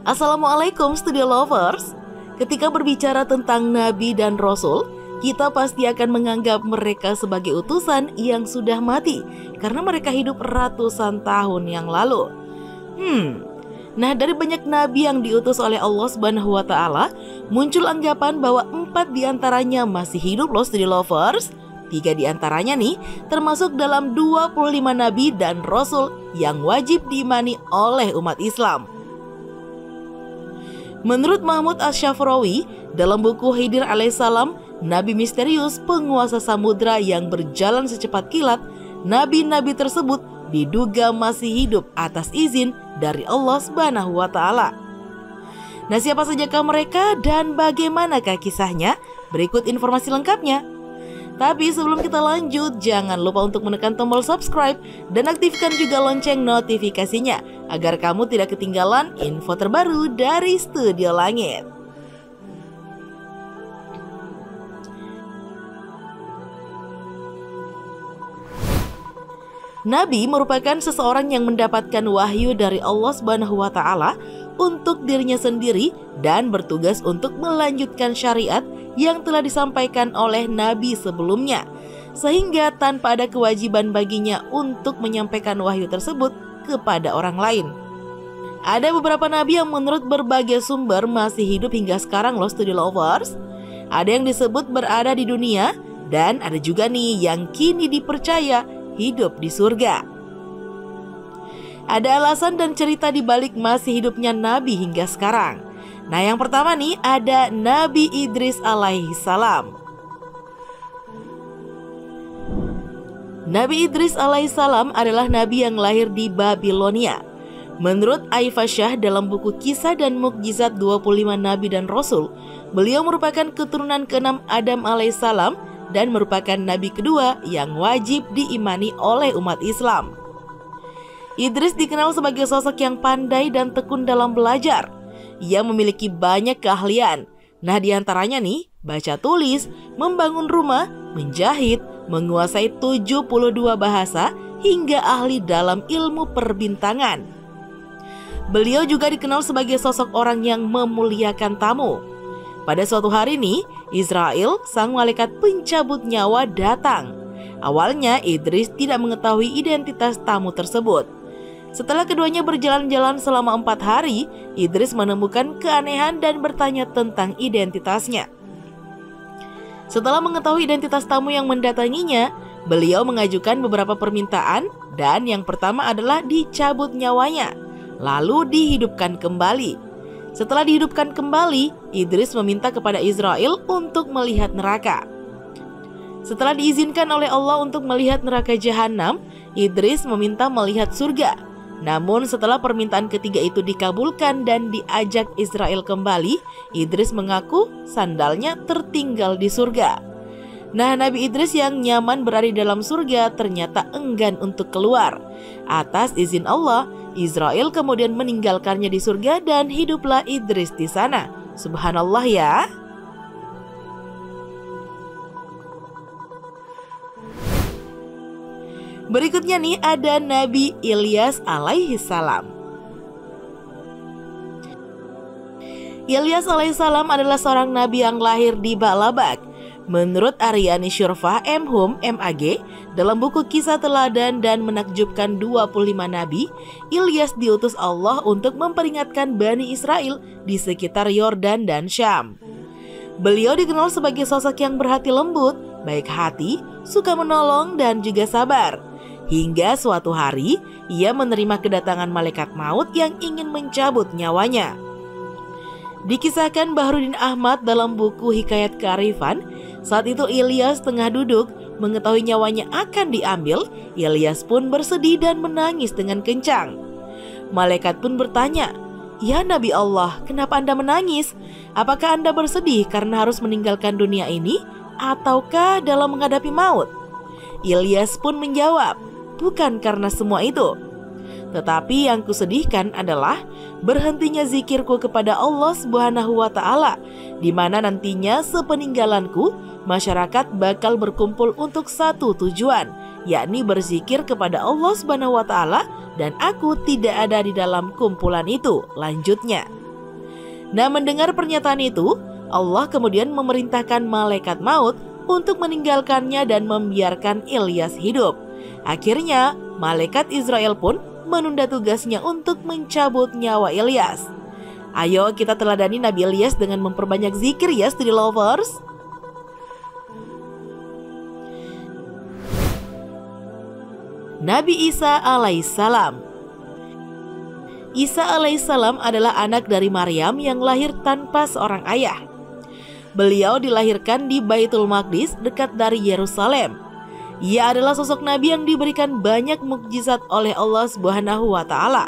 Assalamualaikum Studio Lovers. Ketika berbicara tentang Nabi dan Rasul, kita pasti akan menganggap mereka sebagai utusan yang sudah mati karena mereka hidup ratusan tahun yang lalu. Nah, dari banyak nabi yang diutus oleh Allah Subhanahu wa Ta'ala, muncul anggapan bahwa 4 diantaranya masih hidup loh Studio Lovers. 3 diantaranya nih termasuk dalam 25 nabi dan rasul yang wajib diimani oleh umat Islam. Menurut Mahmud Asy-Syafrawi, dalam buku Khidir alaihissalam, nabi misterius penguasa samudra yang berjalan secepat kilat, nabi-nabi tersebut diduga masih hidup atas izin dari Allah Subhanahu wa Ta'ala. Nah, siapa sajakah mereka dan bagaimanakah kisahnya? Berikut informasi lengkapnya. Tapi sebelum kita lanjut, jangan lupa untuk menekan tombol subscribe dan aktifkan juga lonceng notifikasinya agar kamu tidak ketinggalan info terbaru dari Studio Langit. Nabi merupakan seseorang yang mendapatkan wahyu dari Allah Subhanahu wa Ta'ala untuk dirinya sendiri dan bertugas untuk melanjutkan syariat yang telah disampaikan oleh nabi sebelumnya, sehingga tanpa ada kewajiban baginya untuk menyampaikan wahyu tersebut kepada orang lain. Ada beberapa nabi yang menurut berbagai sumber masih hidup hingga sekarang loh Studio Lovers. Ada yang disebut berada di dunia dan ada juga nih yang kini dipercaya hidup di surga. Ada alasan dan cerita di balik masih hidupnya Nabi hingga sekarang. Nah, yang pertama nih ada Nabi Idris alaihissalam. Nabi Idris alaihissalam adalah nabi yang lahir di Babilonia. Menurut Aifasyah dalam buku Kisah dan Mukjizat 25 Nabi dan Rasul, beliau merupakan keturunan ke-6 Adam alaihissalam dan merupakan nabi kedua yang wajib diimani oleh umat Islam. Idris dikenal sebagai sosok yang pandai dan tekun dalam belajar. Ia memiliki banyak keahlian. Nah, diantaranya nih, baca tulis, membangun rumah, menjahit, menguasai 72 bahasa, hingga ahli dalam ilmu perbintangan. Beliau juga dikenal sebagai sosok orang yang memuliakan tamu. Pada suatu hari nih, Israel, sang malaikat pencabut nyawa datang. Awalnya Idris tidak mengetahui identitas tamu tersebut. Setelah keduanya berjalan-jalan selama 4 hari, Idris menemukan keanehan dan bertanya tentang identitasnya. Setelah mengetahui identitas tamu yang mendatanginya, beliau mengajukan beberapa permintaan dan yang pertama adalah dicabut nyawanya, lalu dihidupkan kembali. Setelah dihidupkan kembali, Idris meminta kepada Israel untuk melihat neraka. Setelah diizinkan oleh Allah untuk melihat neraka Jahanam, Idris meminta melihat surga. Namun setelah permintaan ketiga itu dikabulkan dan diajak Israel kembali, Idris mengaku sandalnya tertinggal di surga. Nah, Nabi Idris yang nyaman berada di dalam surga ternyata enggan untuk keluar. Atas izin Allah, Israel kemudian meninggalkannya di surga dan hiduplah Idris di sana. Subhanallah ya. Berikutnya nih ada Nabi Ilyas alaihissalam. Ilyas alaihissalam adalah seorang nabi yang lahir di Ba'labak. Menurut Aryani Syurfah M.Hum MAG, dalam buku Kisah Teladan dan Menakjubkan 25 Nabi, Ilyas diutus Allah untuk memperingatkan Bani Israel di sekitar Yordan dan Syam. Beliau dikenal sebagai sosok yang berhati lembut, baik hati, suka menolong dan juga sabar. Hingga suatu hari, ia menerima kedatangan malaikat maut yang ingin mencabut nyawanya. Dikisahkan Bahrudin Ahmad dalam buku Hikayat Kearifan, saat itu Ilyas tengah duduk, mengetahui nyawanya akan diambil, Ilyas pun bersedih dan menangis dengan kencang. Malaikat pun bertanya, "Ya Nabi Allah, kenapa Anda menangis? Apakah Anda bersedih karena harus meninggalkan dunia ini, ataukah dalam menghadapi maut?" Ilyas pun menjawab, "Bukan karena semua itu. Tetapi yang kusedihkan adalah berhentinya zikirku kepada Allah Subhanahu wa Ta'ala, di mana nantinya sepeninggalanku masyarakat bakal berkumpul untuk satu tujuan, yakni berzikir kepada Allah Subhanahu wa Ta'ala, dan aku tidak ada di dalam kumpulan itu, lanjutnya. Nah, mendengar pernyataan itu, Allah kemudian memerintahkan malaikat maut untuk meninggalkannya dan membiarkan Ilyas hidup. Akhirnya, malaikat Israel pun menunda tugasnya untuk mencabut nyawa Ilyas. Ayo kita teladani Nabi Ilyas dengan memperbanyak zikir ya, Study Lovers. Nabi Isa alaihissalam. Isa alaihissalam adalah anak dari Maryam yang lahir tanpa seorang ayah. Beliau dilahirkan di Baitul Maqdis dekat dari Yerusalem. Ia adalah sosok nabi yang diberikan banyak mukjizat oleh Allah Subhanahu wa Ta'ala.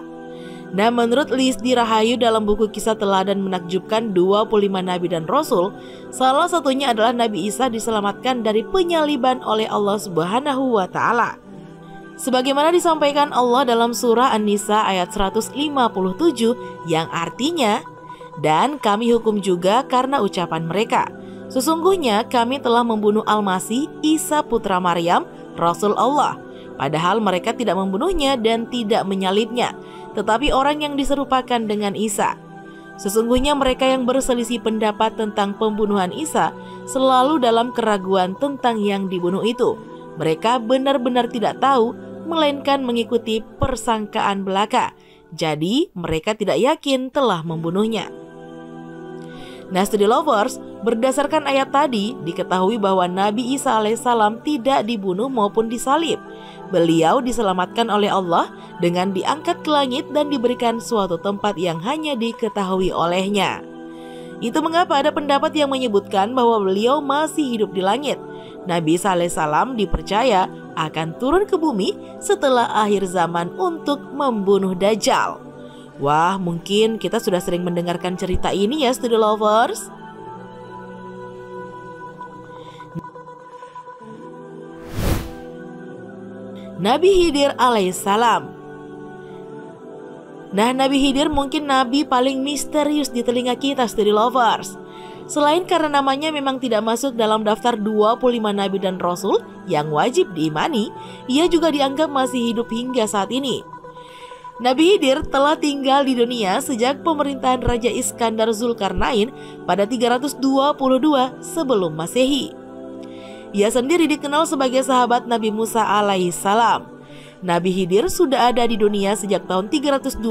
Nah, menurut Lisdi Rahayu dalam buku Kisah Teladan Menakjubkan 25 Nabi dan Rasul, salah satunya adalah Nabi Isa diselamatkan dari penyaliban oleh Allah Subhanahu wa Ta'ala. Sebagaimana disampaikan Allah dalam surah An-Nisa ayat 157 yang artinya, dan kami hukum juga karena ucapan mereka. Sesungguhnya kami telah membunuh Al-Masih Isa putra Maryam, Rasul Allah. Padahal mereka tidak membunuhnya dan tidak menyalibnya, tetapi orang yang diserupakan dengan Isa. Sesungguhnya mereka yang berselisih pendapat tentang pembunuhan Isa selalu dalam keraguan tentang yang dibunuh itu. Mereka benar-benar tidak tahu, melainkan mengikuti persangkaan belaka. Jadi mereka tidak yakin telah membunuhnya. Nah, Study Lovers, berdasarkan ayat tadi diketahui bahwa Nabi Isa alaihissalam tidak dibunuh maupun disalib. Beliau diselamatkan oleh Allah dengan diangkat ke langit dan diberikan suatu tempat yang hanya diketahui olehnya. Itu mengapa ada pendapat yang menyebutkan bahwa beliau masih hidup di langit. Nabi Isa alaihissalam dipercaya akan turun ke bumi setelah akhir zaman untuk membunuh Dajjal. Wah, mungkin kita sudah sering mendengarkan cerita ini ya, Study Lovers. Nabi Khidir alaihissalam. Nah, Nabi Khidir mungkin nabi paling misterius di telinga kita, Study Lovers. Selain karena namanya memang tidak masuk dalam daftar 25 nabi dan rasul yang wajib diimani, ia juga dianggap masih hidup hingga saat ini. Nabi Khidir telah tinggal di dunia sejak pemerintahan Raja Iskandar Zulkarnain pada 322 sebelum Masehi. Ia sendiri dikenal sebagai sahabat Nabi Musa alaihissalam. Nabi Khidir sudah ada di dunia sejak tahun 322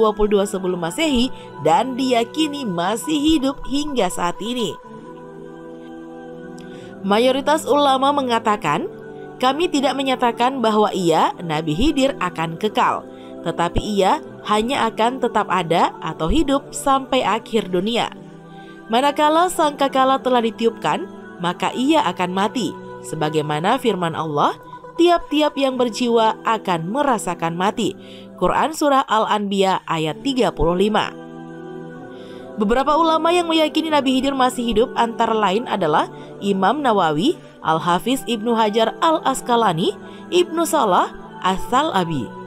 sebelum Masehi dan diyakini masih hidup hingga saat ini. Mayoritas ulama mengatakan, kami tidak menyatakan bahwa ia, Nabi Khidir, akan kekal, tetapi ia hanya akan tetap ada atau hidup sampai akhir dunia. Manakala sangkakala telah ditiupkan, maka ia akan mati. Sebagaimana firman Allah, tiap-tiap yang berjiwa akan merasakan mati. Quran Surah Al-Anbiya ayat 35. Beberapa ulama yang meyakini Nabi Khidir masih hidup antara lain adalah Imam Nawawi, Al-Hafiz Ibnu Hajar Al-Asqalani, Ibnu Salah, As-Salabi.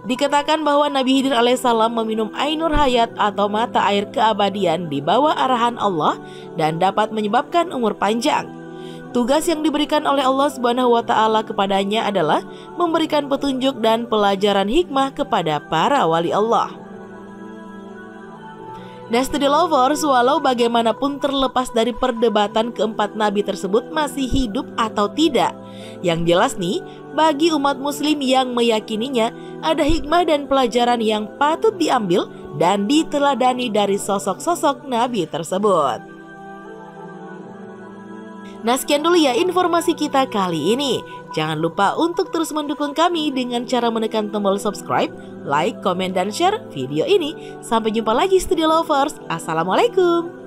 Dikatakan bahwa Nabi Khidir alaihissalam meminum ainur hayat atau mata air keabadian di bawah arahan Allah dan dapat menyebabkan umur panjang. Tugas yang diberikan oleh Allah Subhanahu wa Ta'ala kepadanya adalah memberikan petunjuk dan pelajaran hikmah kepada para wali Allah. Nah, Study Lovers, walau bagaimanapun terlepas dari perdebatan keempat nabi tersebut masih hidup atau tidak, yang jelas nih, bagi umat muslim yang meyakininya, ada hikmah dan pelajaran yang patut diambil dan diteladani dari sosok-sosok nabi tersebut. Nah, sekian dulu ya informasi kita kali ini. Jangan lupa untuk terus mendukung kami dengan cara menekan tombol subscribe, like, komen, dan share video ini. Sampai jumpa lagi, Study Lovers. Assalamualaikum.